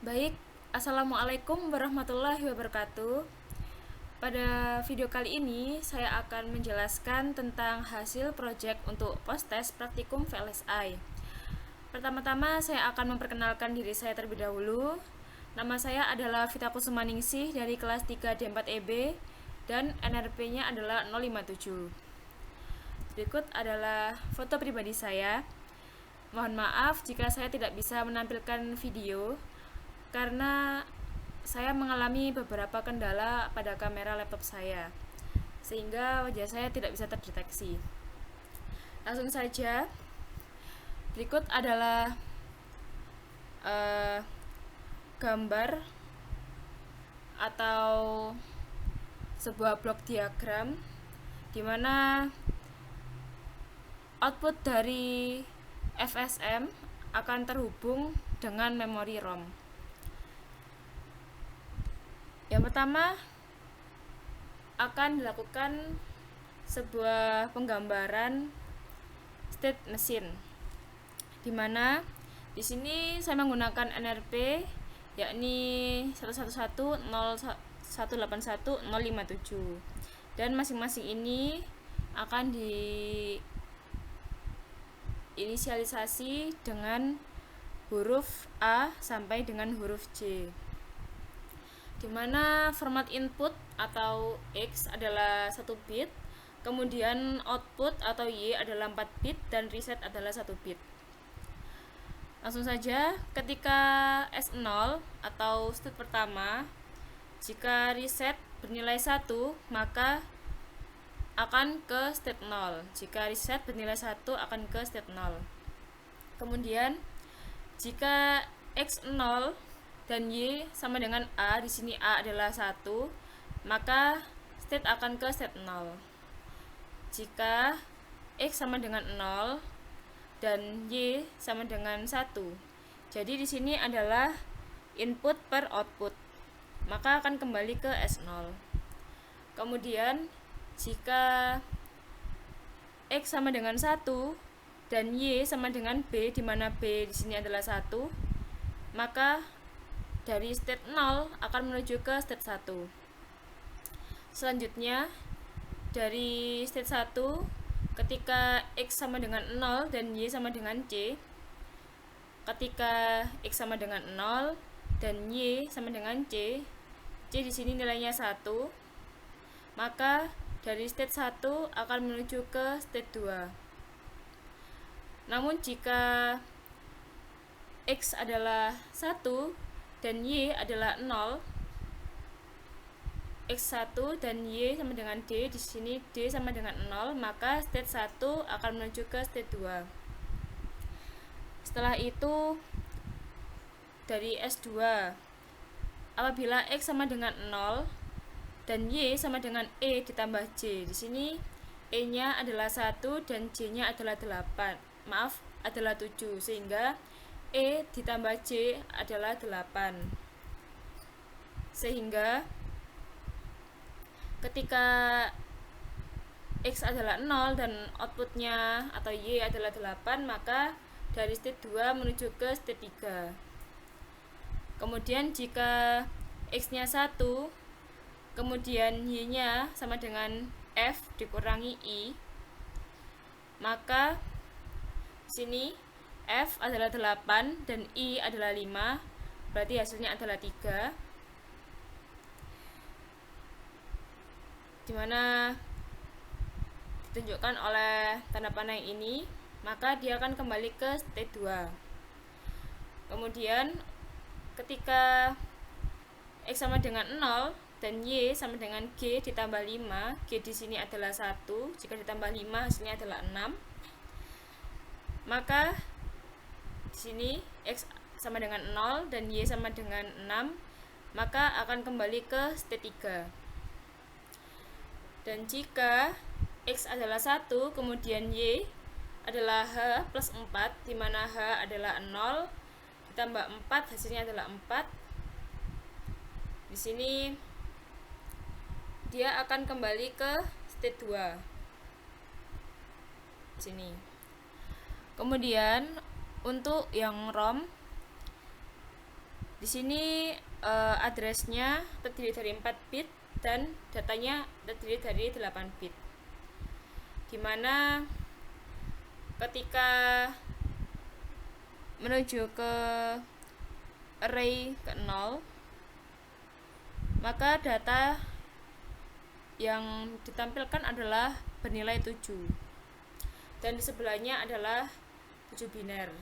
Baik, Assalamualaikum warahmatullahi wabarakatuh. Pada video kali ini, saya akan menjelaskan tentang hasil proyek untuk post-test praktikum VLSI. Pertama-tama, saya akan memperkenalkan diri saya terlebih dahulu. Nama saya adalah Vita Kusumaningsih dari kelas 3 D4 EB dan NRP-nya adalah 057. Berikut adalah foto pribadi saya. Mohon maaf jika saya tidak bisa menampilkan video karena saya mengalami beberapa kendala pada kamera laptop saya, sehingga wajah saya tidak bisa terdeteksi. Langsung saja, berikut adalah gambar atau sebuah blok diagram di mana output dari FSM akan terhubung dengan memori ROM. Yang pertama akan dilakukan sebuah penggambaran state machine, di mana di sini saya menggunakan NRP yakni 111.0.181.057 dan masing-masing ini akan diinisialisasi dengan huruf A sampai dengan huruf J, di mana format input atau X adalah 1 bit, kemudian output atau Y adalah 4 bit dan reset adalah 1 bit. Langsung saja, ketika S0 atau state pertama, jika reset bernilai 1, maka akan ke state 0. Jika reset bernilai 1 akan ke state 0. Kemudian jika X0 dan Y sama dengan A, di sini A adalah 1, maka state akan ke state 0. Jika X sama dengan 0 dan Y sama dengan 1, jadi di sini adalah input per output, maka akan kembali ke S0. Kemudian jika X sama dengan 1 dan Y sama dengan B, di mana B di sini adalah 1, maka dari state 0 akan menuju ke state 1. Selanjutnya, dari state 1, ketika X sama dengan 0 dan Y sama dengan C, ketika X sama dengan 0 dan Y sama dengan C di sini nilainya 1, maka dari state 1 akan menuju ke state 2. Namun jika X adalah 1 dan Y adalah 0, X1 dan Y sama dengan D, di sini D sama dengan 0, maka state 1 akan menuju ke state 2. Setelah itu, dari S2, apabila X sama dengan 0 dan Y sama dengan E ditambah J, di sini E-nya adalah 1 dan J-nya adalah 7, sehingga E ditambah J adalah 8. Sehingga ketika X adalah 0 dan outputnya atau Y adalah 8, maka dari state 2 menuju ke state 3. Kemudian jika X-nya 1, kemudian Y-nya sama dengan F dikurangi I, maka sini F adalah 8 dan I adalah 5, berarti hasilnya adalah 3, dimana ditunjukkan oleh tanda panah ini, maka dia akan kembali ke state 2. Kemudian ketika X sama dengan 0 dan Y sama dengan G ditambah 5, G di sini adalah 1, jika ditambah 5 hasilnya adalah 6, maka di sini X sama dengan 0 dan Y sama dengan 6, maka akan kembali ke state 3. Dan jika X adalah 1, kemudian Y adalah H plus 4, di mana H adalah 0, ditambah 4, hasilnya adalah 4. Di sini dia akan kembali ke state 2. Sini. Kemudian untuk yang ROM, Di sini addressnya terdiri dari 4 bit dan datanya terdiri dari 8 bit. Dimana ketika menuju ke array ke 0, maka data yang ditampilkan adalah bernilai 7 dan di sebelahnya adalah 7 biner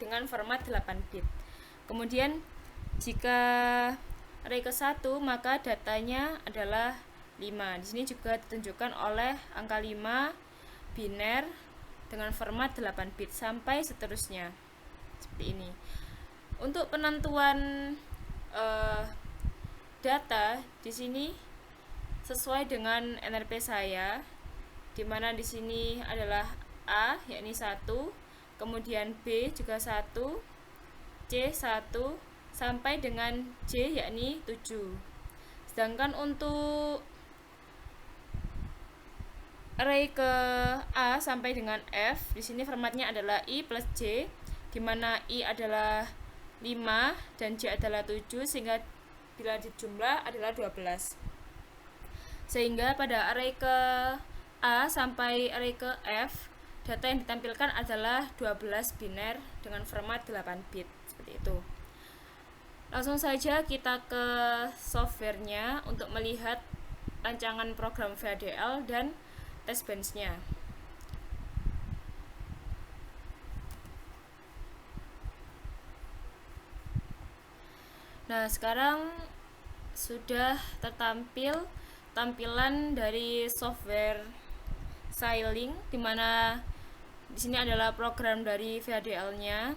dengan format 8 bit. Kemudian jika array ke-1 maka datanya adalah 5. Di sini juga ditunjukkan oleh angka 5 biner dengan format 8 bit sampai seterusnya. Seperti ini. Untuk penentuan data di sini sesuai dengan NRP saya, di mana di sini adalah A yakni 1, kemudian B juga 1, C 1 sampai dengan J yakni 7. Sedangkan untuk array ke A sampai dengan F, di sini formatnya adalah I plus J, di mana I adalah 5 dan J adalah 7, sehingga bila dijumlah adalah 12. Sehingga pada array ke A sampai array ke F, data yang ditampilkan adalah 12 biner dengan format 8 bit, seperti itu. Langsung saja kita ke softwarenya untuk melihat rancangan program VHDL dan test bench-nya. Nah, sekarang sudah tertampil tampilan dari software Xilinx, di mana di sini adalah program dari VHDL-nya.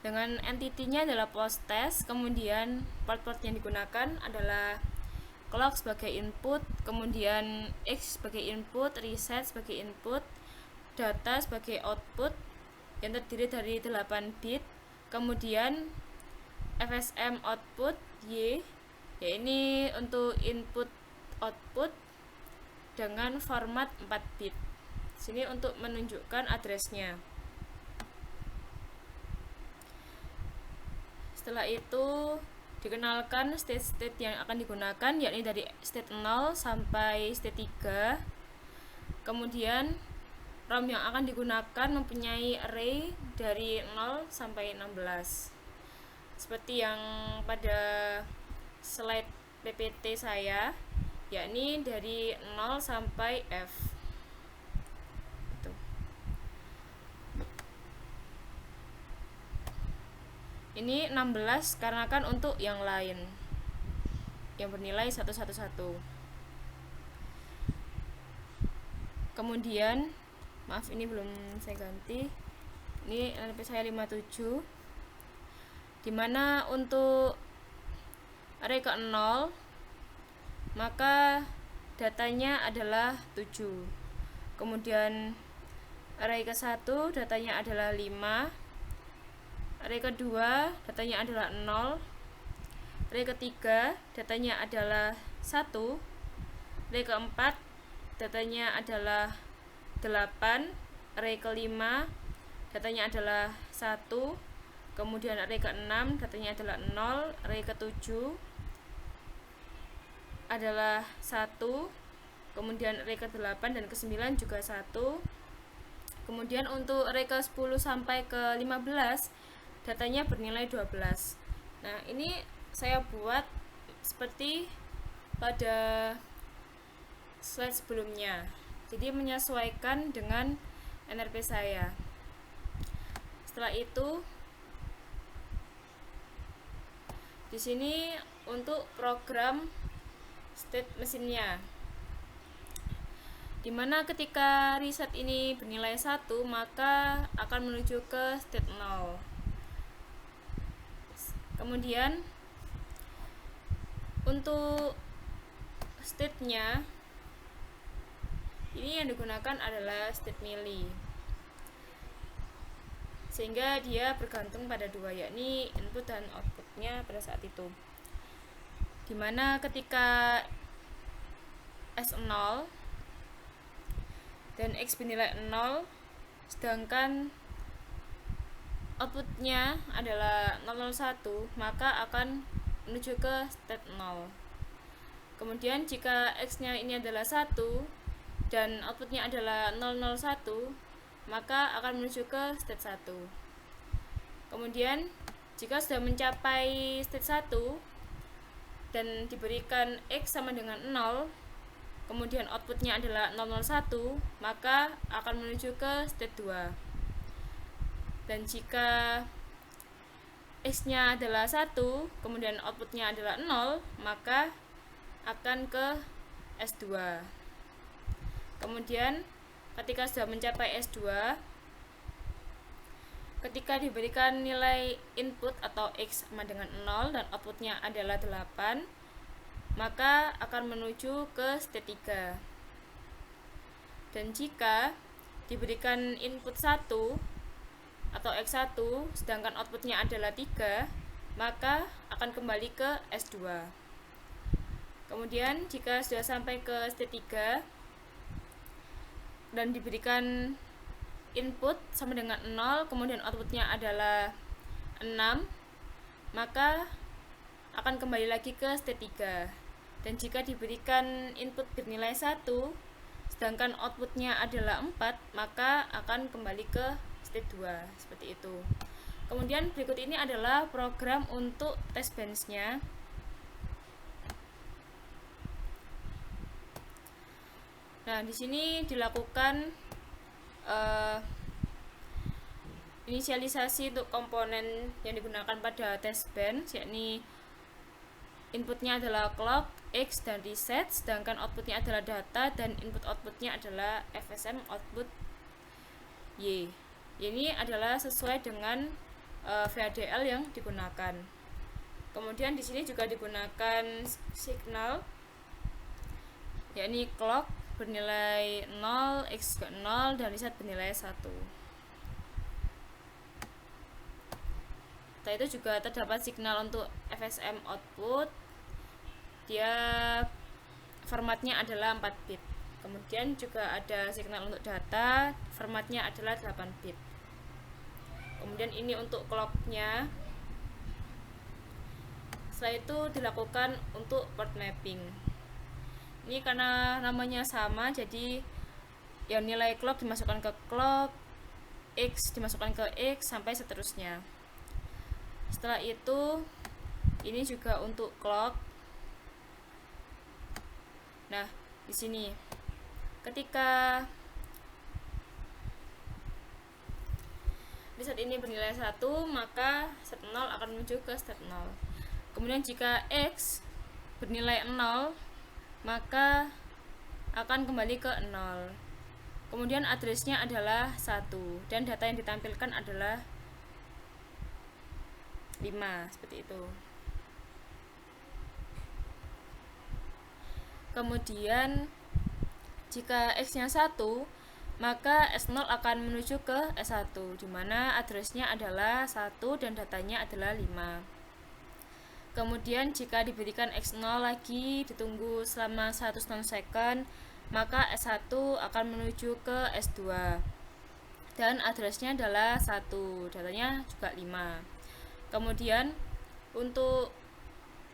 Dengan entity-nya adalah post test, kemudian port-port yang digunakan adalah clock sebagai input, kemudian X sebagai input, reset sebagai input, data sebagai output yang terdiri dari 8 bit, kemudian FSM output Y, ini untuk input output dengan format 4 bit. Sini untuk menunjukkan addressnya. Setelah itu dikenalkan state-state yang akan digunakan, yakni dari state 0 sampai state 3. Kemudian ROM yang akan digunakan mempunyai array dari 0 sampai 16. Seperti yang pada slide PPT saya, yakni dari 0 sampai F. Ini 16 karena kan untuk yang lain yang bernilai 111. Kemudian maaf, ini belum saya ganti. Ini NRP saya 57, dimana untuk array ke 0 maka datanya adalah 7. Kemudian array ke 1 datanya adalah 5. Array kedua datanya adalah 0. Array ketiga datanya adalah 1. Array keempat datanya adalah 8. Array kelima datanya adalah 1. Kemudian array ke-6 datanya adalah 0. Array ke-7 adalah 1. Kemudian array ke-8 dan ke-9 juga 1. Kemudian untuk array ke-10 sampai ke-15 datanya bernilai 12. Nah, ini saya buat seperti pada slide sebelumnya. Jadi menyesuaikan dengan NRP saya. Setelah itu di sini untuk program state mesinnya, dimana ketika reset ini bernilai 1 maka akan menuju ke state 0. Kemudian untuk state-nya ini yang digunakan adalah state melee, sehingga dia bergantung pada dua, yakni input dan outputnya pada saat itu, dimana ketika S0 dan X bernilai 0, sedangkan outputnya adalah 001, maka akan menuju ke state 0. Kemudian jika X-nya ini adalah 1 dan outputnya adalah 001, maka akan menuju ke state 1. Kemudian jika sudah mencapai state 1 dan diberikan X sama dengan 0, kemudian outputnya adalah 001, maka akan menuju ke state 2. Dan jika X-nya adalah 1, kemudian outputnya adalah 0, maka akan ke S2. Kemudian ketika sudah mencapai S2, ketika diberikan nilai input atau X sama dengan 0 dan outputnya adalah 8, maka akan menuju ke state 3. Dan jika diberikan input 1 atau X1 sedangkan outputnya adalah 3, maka akan kembali ke S2. Kemudian jika sudah sampai ke state 3 dan diberikan input sama dengan 0, kemudian outputnya adalah 6, maka akan kembali lagi ke state 3. Dan jika diberikan input bernilai 1 sedangkan outputnya adalah 4, maka akan kembali ke state 2, seperti itu. Kemudian berikut ini adalah program untuk test bench-nya. Nah, di sini dilakukan inisialisasi untuk komponen yang digunakan pada test bench, yakni inputnya adalah clock, X, dan reset, sedangkan outputnya adalah data dan input-outputnya adalah FSM output Y. Ini adalah sesuai dengan VHDL yang digunakan. Kemudian di sini juga digunakan signal, yakni clock bernilai 0, X ke 0, dan reset bernilai 1. Setelah itu juga terdapat signal untuk FSM output. Dia formatnya adalah 4 bit. Kemudian juga ada signal untuk data, formatnya adalah 8 bit. Kemudian ini untuk clocknya. Setelah itu dilakukan untuk port mapping. Ini karena namanya sama, jadi yang nilai clock dimasukkan ke clock, X dimasukkan ke X, sampai seterusnya. Setelah itu ini juga untuk clock. Nah, di sini ketika reset ini bernilai 1, maka state 0 akan menuju ke state 0. Kemudian jika X bernilai 0, maka akan kembali ke 0. Kemudian addressnya adalah 1 dan data yang ditampilkan adalah 5, seperti itu. Kemudian jika X-nya 1, maka S0 akan menuju ke S1, di mana addressnya adalah 1 dan datanya adalah 5. Kemudian jika diberikan X0 lagi, ditunggu selama 1 nanosecond, maka S1 akan menuju ke S2 dan addressnya adalah 1, datanya juga 5. Kemudian untuk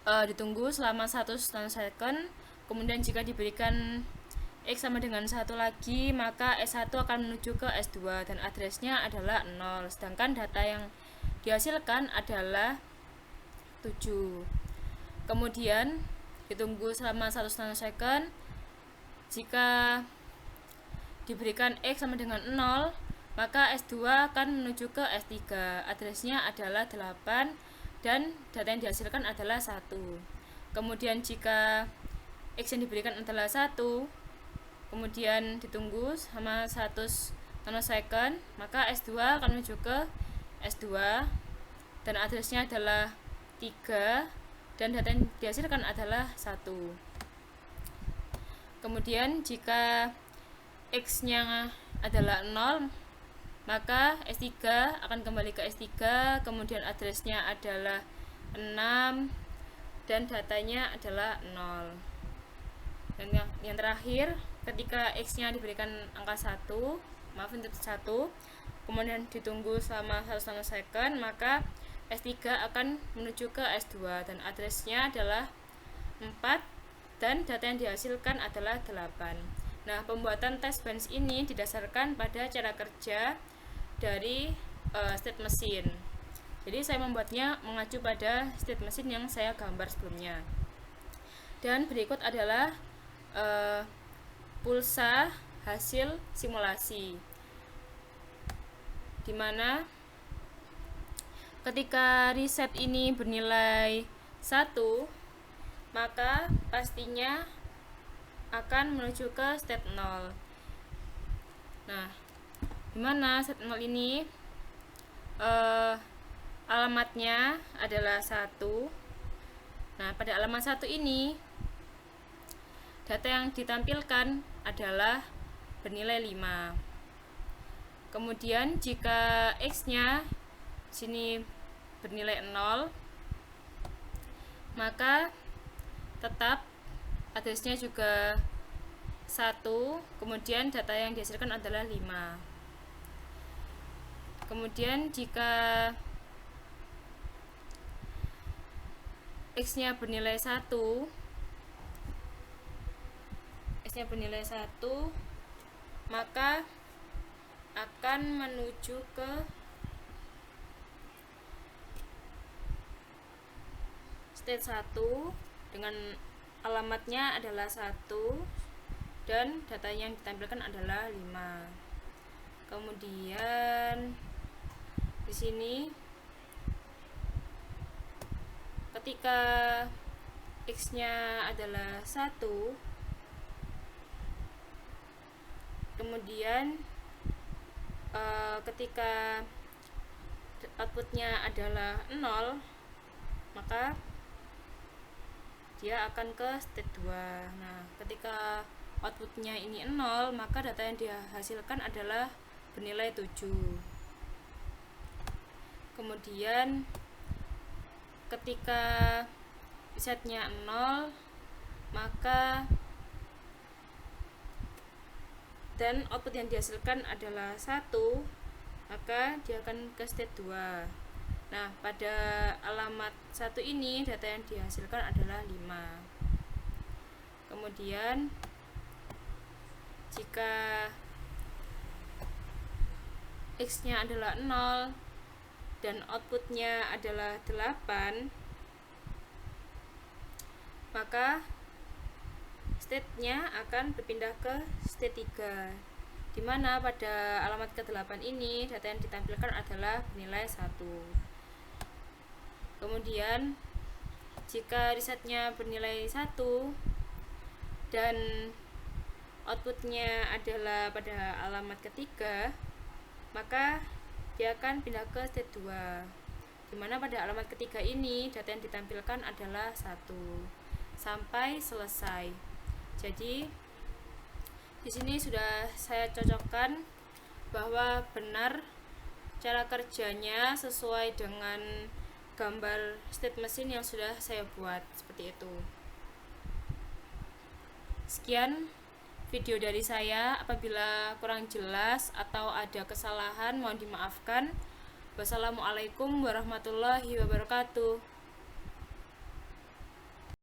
ditunggu selama 1 nanosecond, kemudian jika diberikan X sama dengan 1 lagi, maka S1 akan menuju ke S2 dan addressnya adalah 0, sedangkan data yang dihasilkan adalah 7. Kemudian ditunggu selama 1 nanosecond. Jika diberikan X sama dengan 0, maka S2 akan menuju ke S3. Addressnya adalah 8 dan data yang dihasilkan adalah 1. Kemudian jika X yang diberikan adalah 1, kemudian ditunggu sama 1 nanosecond, maka S2 akan menuju ke S2 dan addressnya adalah 3 dan data yang dihasilkan adalah 1. Kemudian jika X-nya adalah 0, maka S3 akan kembali ke S3, kemudian addressnya adalah 6 dan datanya adalah 0. Dan yang terakhir, ketika X-nya diberikan angka 1, kemudian ditunggu selama 1,5 second, maka S3 akan menuju ke S2 dan addressnya adalah 4 dan data yang dihasilkan adalah 8. Nah, pembuatan test bench ini didasarkan pada cara kerja dari state machine. Jadi saya membuatnya mengacu pada state machine yang saya gambar sebelumnya. Dan berikut adalah pulsa hasil simulasi, dimana ketika reset ini bernilai 1, maka pastinya akan menuju ke state 0. Nah, dimana state 0 ini alamatnya adalah 1. Nah, pada alamat 1 ini data yang ditampilkan adalah bernilai 5. Kemudian jika X-nya sini bernilai 0, maka tetap addressnya juga 1, kemudian data yang dihasilkan adalah 5. Kemudian jika X-nya bernilai 1, maka akan menuju ke state 1 dengan alamatnya adalah 1 dan data yang ditampilkan adalah 5. Kemudian di sini ketika X-nya adalah 1, kemudian ketika outputnya adalah 0, maka dia akan ke state 2. Nah, ketika outputnya ini 0, maka data yang dihasilkan adalah bernilai 7. Kemudian ketika resetnya 0, maka dan output yang dihasilkan adalah 1, maka dia akan ke state 2. Nah, pada alamat 1 ini data yang dihasilkan adalah 5. Kemudian jika X-nya adalah 0 dan outputnya adalah 8, maka state-nya akan berpindah ke state 3, dimana pada alamat ke-8 ini data yang ditampilkan adalah bernilai 1. Kemudian jika resetnya bernilai 1 dan outputnya adalah pada alamat ketiga, maka dia akan pindah ke state 2, dimana pada alamat ketiga ini data yang ditampilkan adalah 1 sampai selesai. Jadi di sini sudah saya cocokkan bahwa benar cara kerjanya sesuai dengan gambar state machine yang sudah saya buat seperti itu. Sekian video dari saya. Apabila kurang jelas atau ada kesalahan mohon dimaafkan. Wassalamualaikum warahmatullahi wabarakatuh.